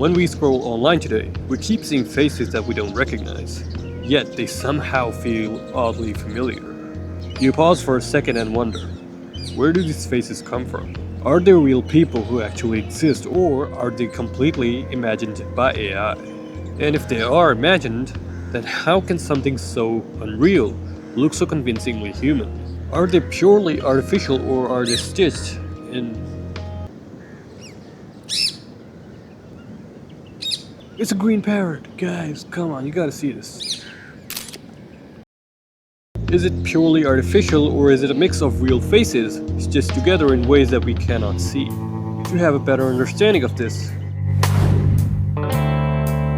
When we scroll online today, we keep seeing faces that we don't recognize, yet they somehow feel oddly familiar. You pause for a second and wonder, where do these faces come from? Are they real people who actually exist, or are they completely imagined by AI? And if they are imagined, then how can something so unreal look so convincingly human? Are they purely artificial, or are they stitched in... It's a green parrot! Guys, come on, you gotta see this. Is it purely artificial, or is it a mix of real faces stitched together in ways that we cannot see? To have a better understanding of this,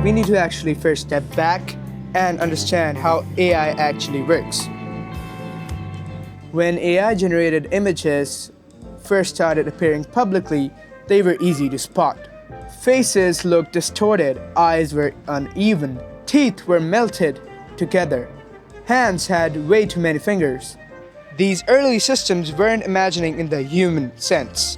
we need to actually first step back and understand how AI actually works. When AI-generated images first started appearing publicly, they were easy to spot. Faces looked distorted, eyes were uneven, teeth were melted together, hands had way too many fingers. These early systems weren't imagining in the human sense.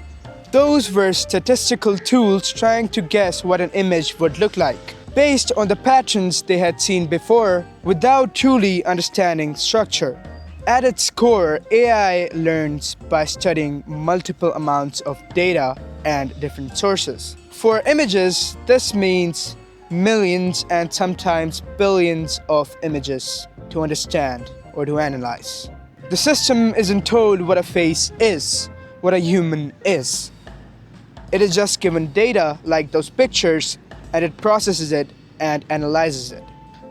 Those were statistical tools trying to guess what an image would look like, based on the patterns they had seen before, without truly understanding structure. At its core, AI learns by studying multiple amounts of data and different sources. For images, this means millions and sometimes billions of images to understand or to analyze. The system isn't told what a face is, what a human is. It is just given data like those pictures, and it processes it and analyzes it.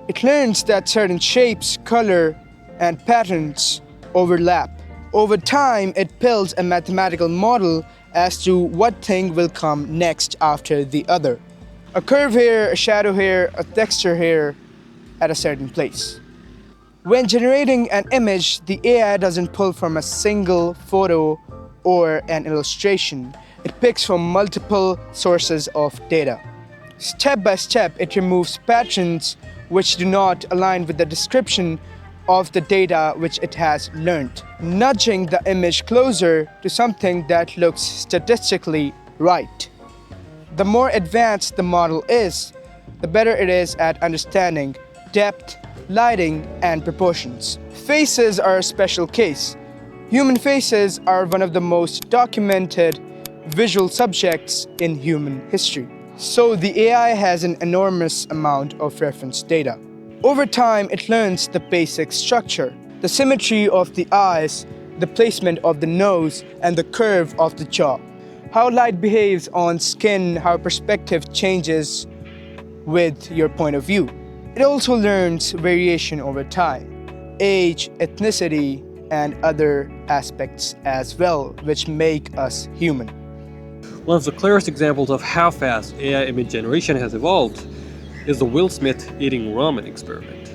It learns that certain shapes, color, and patterns overlap. Over time, it builds a mathematical model as to what thing will come next after the other. A curve here, a shadow here, a texture here at a certain place. When generating an image, the AI doesn't pull from a single photo or an illustration. It picks from multiple sources of data. Step by step, it removes patterns which do not align with the description of the data which it has learned, nudging the image closer to something that looks statistically right. The more advanced the model is, the better it is at understanding depth, lighting, and proportions. Faces are a special case. Human faces are one of the most documented visual subjects in human history. So the AI has an enormous amount of reference data. Over time, it learns the basic structure, the symmetry of the eyes, the placement of the nose, and the curve of the jaw, how light behaves on skin, how perspective changes with your point of view. It also learns variation over time, age, ethnicity, and other aspects as well, which make us human. one of the clearest examples of how fast AI image generation has evolved is the Will Smith eating ramen experiment.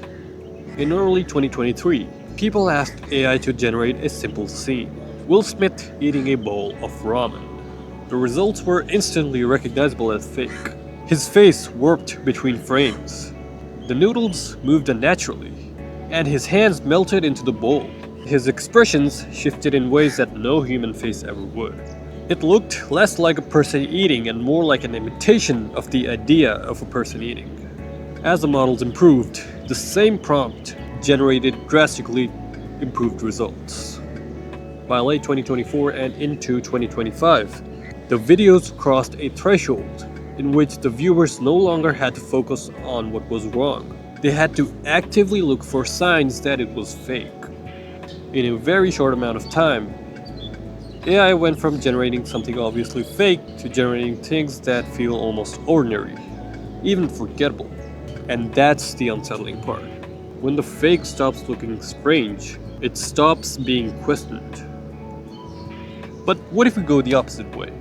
In early 2023, people asked AI to generate a simple scene: Will Smith eating a bowl of ramen. The results were instantly recognizable as fake. His face warped between frames. The noodles moved unnaturally, and his hands melted into the bowl. His expressions shifted in ways that no human face ever would. It looked less like a person eating and more like an imitation of the idea of a person eating. As the models improved, the same prompt generated drastically improved results. By late 2024 and into 2025, the videos crossed a threshold in which the viewers no longer had to focus on what was wrong. They had to actively look for signs that it was fake. In a very short amount of time, AI went from generating something obviously fake to generating things that feel almost ordinary, even forgettable. And that's the unsettling part. When the fake stops looking strange, it stops being questioned. But what if we go the opposite way?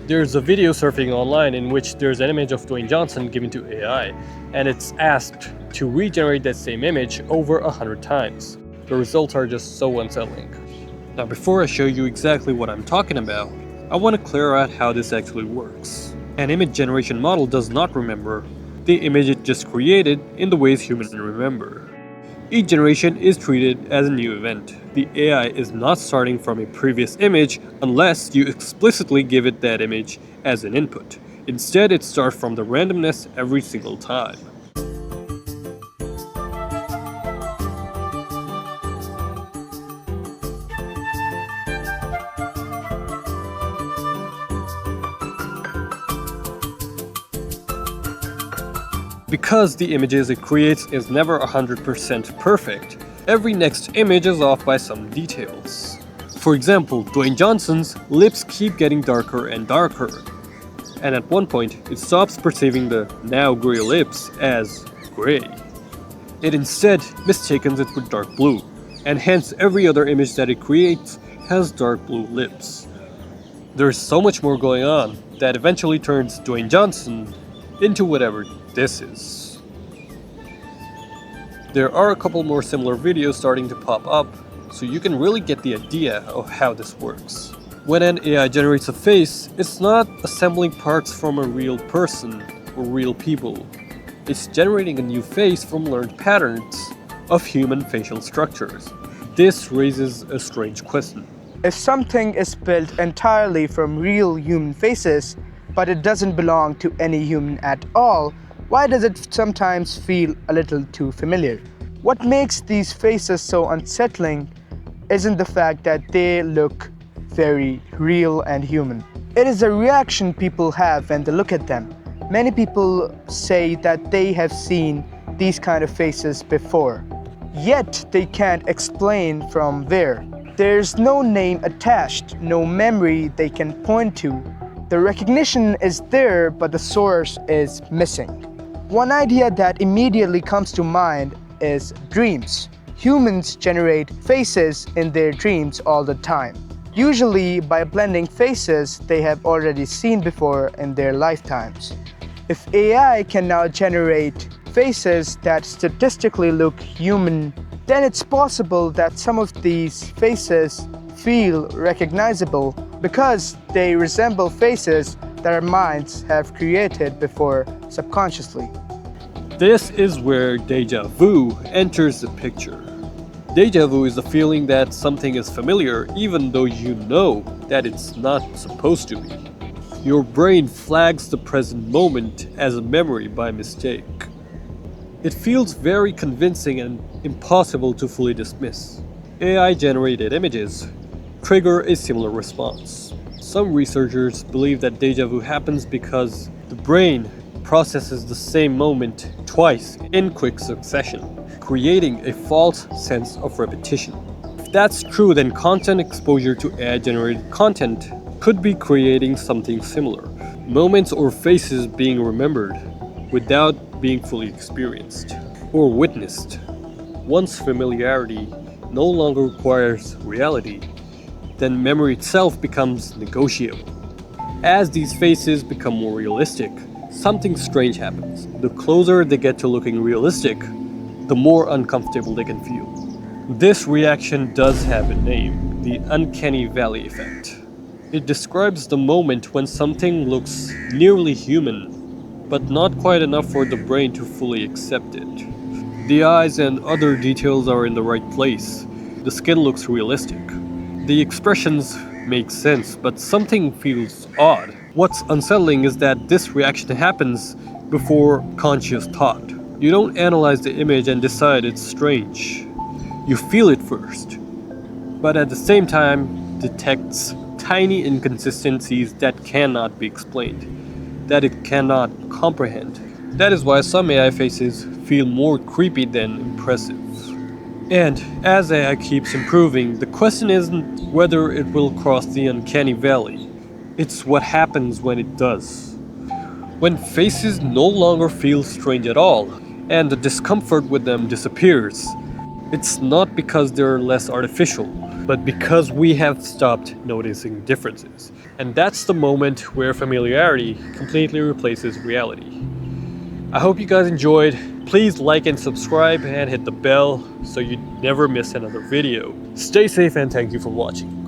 There's a video surfing online in which there's an image of Dwayne Johnson given to AI, and it's asked to regenerate that same image over 100 times. The results are just so unsettling. Now, before I show you exactly what I'm talking about, I want to clear out how this actually works. An image generation model does not remember the image it just created in the ways humans remember. Each generation is treated as a new event. The AI is not starting from a previous image unless you explicitly give it that image as an input. Instead, it starts from the randomness every single time. Because the images it creates is never 100% perfect, every next image is off by some details. For example, Dwayne Johnson's lips keep getting darker and darker, and at one point it stops perceiving the now grey lips as grey. It instead mistakes it with dark blue, and hence every other image that it creates has dark blue lips. There's so much more going on that eventually turns Dwayne Johnson into whatever this is. There are a couple more similar videos starting to pop up, so you can really get the idea of how this works. When an AI generates a face, it's not assembling parts from a real person or real people. It's generating a new face from learned patterns of human facial structures. This raises a strange question. If something is built entirely from real human faces, but it doesn't belong to any human at all, why does it sometimes feel a little too familiar? What makes these faces so unsettling isn't the fact that they look very real and human. It is a reaction people have when they look at them. Many people say that they have seen these kind of faces before, yet they can't explain from where. There's no name attached, no memory they can point to. The recognition is there, but the source is missing. One idea that immediately comes to mind is dreams. Humans generate faces in their dreams all the time, usually by blending faces they have already seen before in their lifetimes. If AI can now generate faces that statistically look human, then it's possible that some of these faces feel recognizable because they resemble faces that our minds have created before subconsciously. This is where deja vu enters the picture. Deja vu is the feeling that something is familiar even though you know that it's not supposed to be. Your brain flags the present moment as a memory by mistake. It feels very convincing and impossible to fully dismiss. AI-generated images trigger a similar response. Some researchers believe that deja vu happens because the brain processes the same moment twice in quick succession, creating a false sense of repetition. If that's true, then content exposure to AI-generated content could be creating something similar. Moments or faces being remembered without being fully experienced or witnessed. Once familiarity no longer requires reality, then memory itself becomes negotiable. As these faces become more realistic, something strange happens. The closer they get to looking realistic, the more uncomfortable they can feel. This reaction does have a name, the uncanny valley effect. It describes the moment when something looks nearly human, but not quite enough for the brain to fully accept it. The eyes and other details are in the right place. The skin looks realistic. The expressions make sense, but something feels odd. What's unsettling is that this reaction happens before conscious thought. You don't analyze the image and decide it's strange. You feel it first, but at the same time detects tiny inconsistencies that cannot be explained, that it cannot comprehend. That is why some AI faces feel more creepy than impressive. And as AI keeps improving, the question isn't whether it will cross the uncanny valley. It's what happens when it does. When faces no longer feel strange at all, and the discomfort with them disappears, it's not because they're less artificial, but because we have stopped noticing differences. And that's the moment where familiarity completely replaces reality. I hope you guys enjoyed. Please like and subscribe and hit the bell so you never miss another video. Stay safe and thank you for watching.